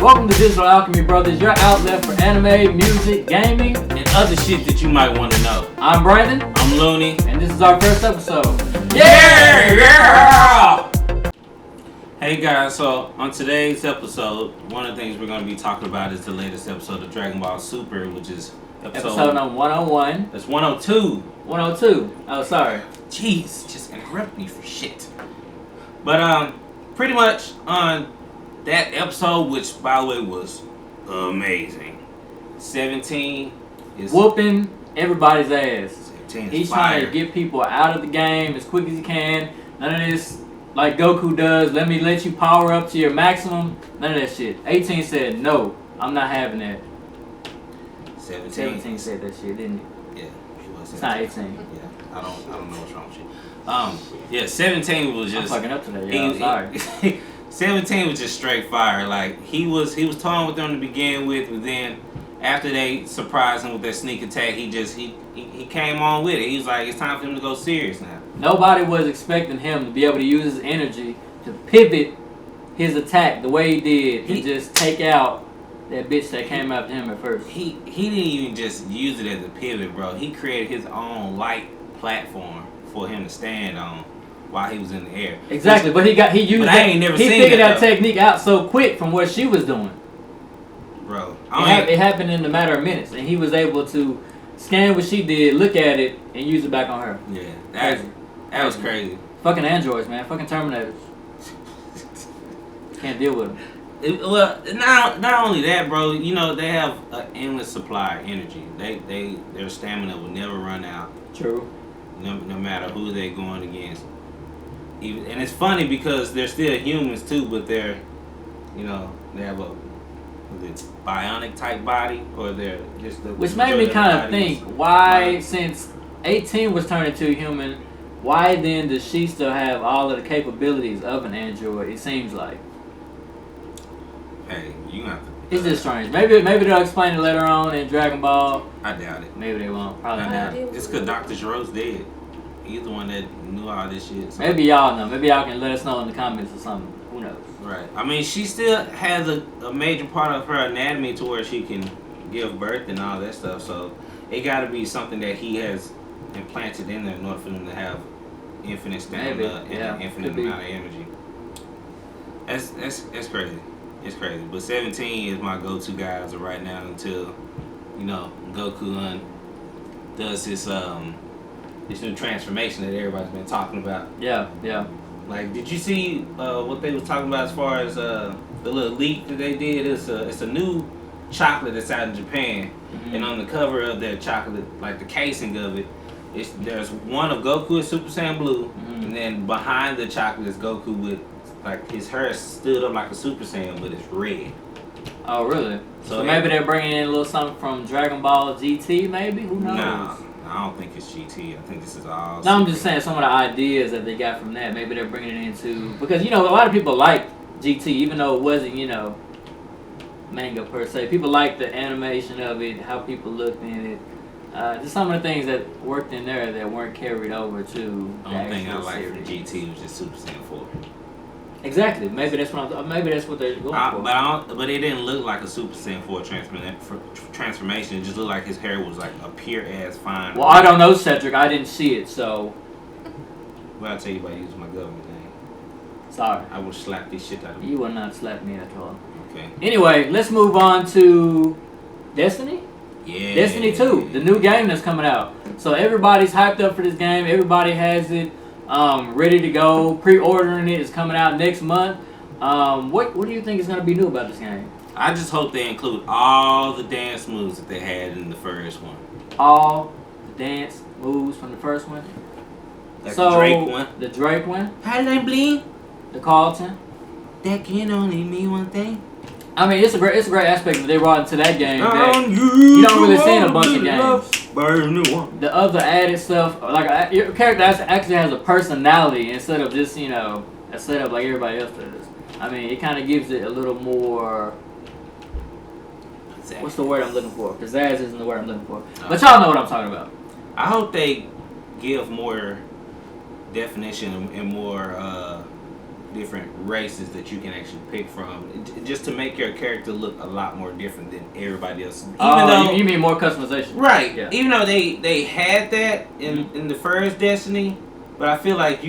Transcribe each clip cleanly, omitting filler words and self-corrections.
Welcome to Digital Alchemy Brothers, your outlet for anime, music, gaming, and other shit that you might want to know. I'm Brandon. I'm Looney. And this is our first episode. Yeah! Hey guys, so on today's episode, one of the things we're going to be talking about is the latest episode of Dragon Ball Super, which is episode number 101. That's 102. 102. Oh, sorry. Jeez, just interrupt me for shit. But pretty much on that episode, which by the way was amazing. 17 is whooping everybody's ass. 17 is He's fire. trying to get people out of the game as quick as he can. None of this like Goku does. Let you power up to your maximum. None of that shit. 18 said no. I'm not having that. 17 said that shit, didn't he? Yeah, he was. 17. It's not 18. Yeah, I don't know what's wrong with you. Yeah, 17 was just. I'm fucking up today, y'all. Sorry. 17 was just straight fire. Like he was toying with them to begin with, but then after they surprised him with that sneak attack, he came on with it. He was like, it's time for him to go serious now. Nobody was expecting him to be able to use his energy to pivot his attack the way he did and just take out that bitch that came after him at first. He didn't even just use it as a pivot, bro. He created his own light platform for him to stand on while he was in the air. Exactly, but he used but that. I ain't never he seen figured that though. technique out so quick from what she was doing. Bro, it happened in a matter of minutes, and he was able to scan what she did, look at it, and use it back on her. Yeah, that was crazy. Fucking androids, man. Fucking Terminators. Can't deal with them. Well, not only that, bro. You know they have an endless supply of energy. Their stamina will never run out. True. No matter who they're going against. And it's funny because they're still humans too, but they have a bionic type body, or they're just the. Which made me kind of think why, since 18 was turned into a human, why then does she still have all of the capabilities of an android? It seems like. Hey, you have to. It's just strange. Maybe they'll explain it later on in Dragon Ball. I doubt it. Maybe they won't. Probably not. It's because Dr. Giro's dead. He's the one that knew all this shit. So. Maybe y'all know. Maybe y'all can let us know in the comments or something. Who knows? Right. I mean, she still has a major part of her anatomy to where she can give birth and all that stuff. So it got to be something that he has implanted in there in order for them to have infinite stamina and an infinite amount of energy. That's crazy. It's crazy. But 17 is my go-to guy as of right now until, Goku does this new transformation that everybody's been talking about. Yeah. Like, did you see what they was talking about as far as the little leak that they did? It's a new chocolate that's out in Japan, and on the cover of that chocolate, like the casing of it, there's one of Goku as Super Saiyan Blue, and then behind the chocolate is Goku with like his hair stood up like a Super Saiyan, but it's red. Oh, really? So maybe they're bringing in a little something from Dragon Ball GT, maybe? Who knows? Nah, I don't think it's GT. I think this is all... No, I'm just saying some of the ideas that they got from that, maybe they're bringing it into... Because, a lot of people like GT, even though it wasn't, manga per se. People like the animation of it, how people looked in it. Just some of the things that worked in there that weren't carried over to the only thing I liked from GT was just Super Saiyan 4. Exactly. Maybe that's what they're going for. But it didn't look like a Super Saiyan 4 transformation. It just looked like his hair was like a pure ass fine. Well, I don't know, Cedric. I didn't see it, so. Well, I'll tell you about using my government name. Sorry. I will slap this shit out of you. You will not slap me at all. Okay. Anyway, let's move on to Destiny. Yeah. Destiny 2, the new game that's coming out. So everybody's hyped up for this game. Everybody has it. Ready to go, pre-ordering it. Is coming out next month. What do you think is going to be new about this game? I just hope they include all the dance moves that they had in the first one. All the dance moves from the first one? Like the Drake one. The Drake one? Highline Bling. The Carlton? That can only mean one thing. I mean, it's a great aspect that they brought into that game that you don't really see in a bunch of games. The other added stuff, like your character actually has a personality instead of just a setup like everybody else does. I mean, it kind of gives it a little more. What's the word I'm looking for? Pizzazz isn't the word I'm looking for. But y'all know what I'm talking about. I hope they give more definition and more different races that you can actually pick from, just to make your character look a lot more different than everybody else. Even though you mean more customization, right? Yeah. Even though they had that in the first Destiny, but I feel like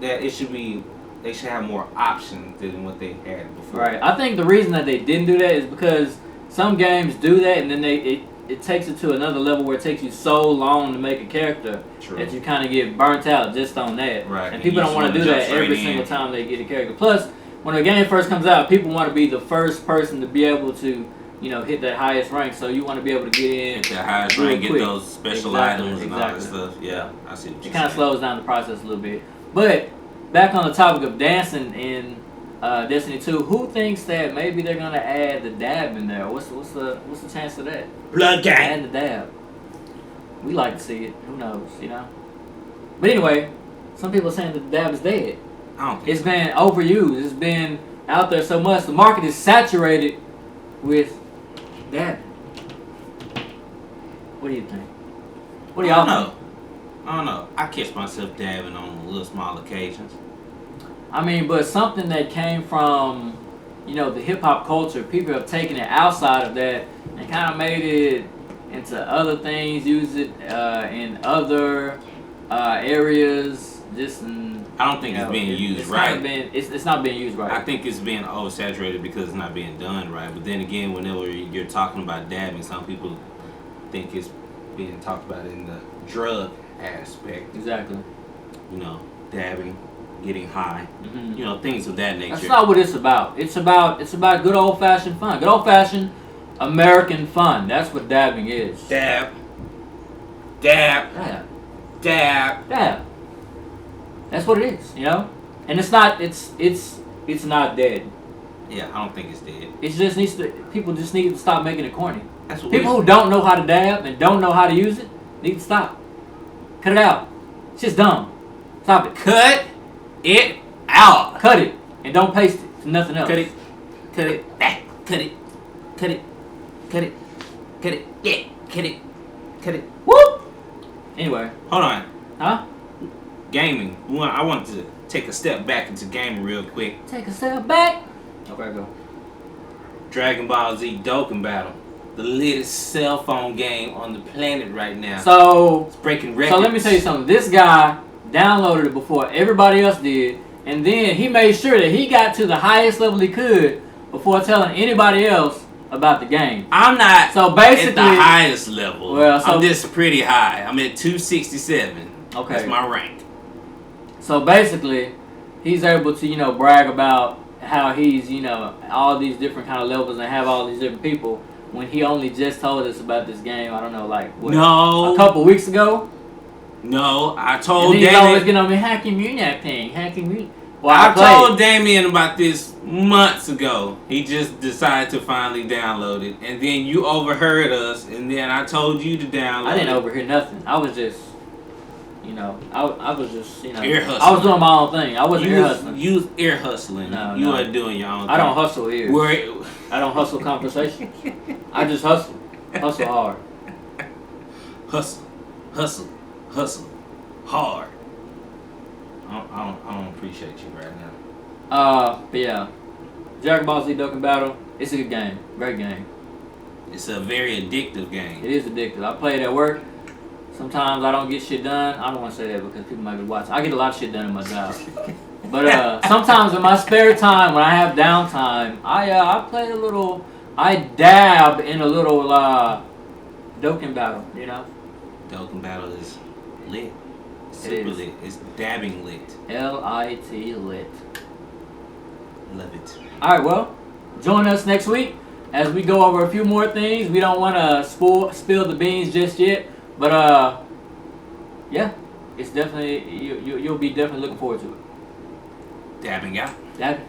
they should have more options than what they had before. Right. I think the reason that they didn't do that is because some games do that, and then it takes it to another level where it takes you so long to make a character that you kind of get burnt out just on that. Right. And people don't want to do that every single time they get a character. Plus, when a game first comes out, people want to be the first person to be able to, hit that highest rank. So you want to be able to get in. Hit that highest rank, get those special items and all that stuff. Yeah, I see what you're saying. It kind of slows down the process a little bit. But back on the topic of dancing in Destiny 2, who thinks that maybe they're gonna add the dab in there? What's the chance of that? Blood gang. Add the dab. We like to see it. Who knows? But anyway, some people are saying that the dab is dead. I don't think It's been overused. It's been out there so much. The market is saturated with dabbing. What do you think? What do y'all think? I don't know. I catch myself dabbing on little small occasions. I mean, but something that came from, the hip hop culture, people have taken it outside of that and kind of made it into other things, use it in other areas. I don't think it's being used right. It's not being used right. I think it's being oversaturated because it's not being done right. But then again, whenever you're talking about dabbing, some people think it's being talked about in the drug aspect. Exactly. Dabbing, getting high, things of that nature. That's not what it's about. It's about good old fashioned fun. Good old fashioned American fun. That's what dabbing is. Dab. Dab. Dab. Dab. Dab. That's what it is, And it's not not dead. Yeah, I don't think it's dead. It just people just need to stop making it corny. That's what people who don't know how to dab and don't know how to use it need to stop. Cut it out. It's just dumb. Stop it. Cut it out. Cut it and don't paste it to nothing else. Cut it. Cut it. Back. Cut it. Cut it. Cut it. Cut it. Yeah. Cut it. Cut it. Whoop. Anyway. Hold on. Huh? Gaming. I want to take a step back into gaming real quick. Take a step back. Okay, go. Dragon Ball Z Dokkan Battle. The latest cell phone game on the planet right now. So it's breaking records. So let me tell you something. This guy downloaded it before everybody else did, and then he made sure that he got to the highest level he could before telling anybody else about the game. I'm not so basically at the highest level. Well, I'm just pretty high. I'm at 267. Okay. That's my rank. So basically, he's able to, brag about how he's, all these different kind of levels and have all these different people when he only just told us about this game, I don't know, like, what, a couple weeks ago? No, I told Damien. He's always getting on me, how can you that thing? How can you? Well, I told Damien about this months ago. He just decided to finally download it. And then you overheard us, and then I told you to download it. I didn't overhear nothing. I was just, I was just, ear hustling. I was doing my own thing. I wasn't ear hustling. You was ear hustling. No, you weren't doing your own thing. I don't hustle ears. I don't hustle conversation. I just hustle. Hustle hard. Hustle. Hustle. Hustle. Hard. I don't appreciate you right now. But yeah. Dragon Ball Z Dokkan Battle, it's a good game. Great game. It's a very addictive game. It is addictive. I play it at work. Sometimes I don't get shit done. I don't want to say that because people might be watching. I get a lot of shit done in my job. But sometimes in my spare time, when I have downtime, I play a little. I dab in a little Dokkan Battle. Dokkan Battle is lit. Super lit. It's dabbing lit. L-I-T lit. Love it. All right. Well, join us next week as we go over a few more things. We don't want to spill the beans just yet, but yeah, it's definitely you'll be definitely looking forward to it. Dabbing out. Dabbing.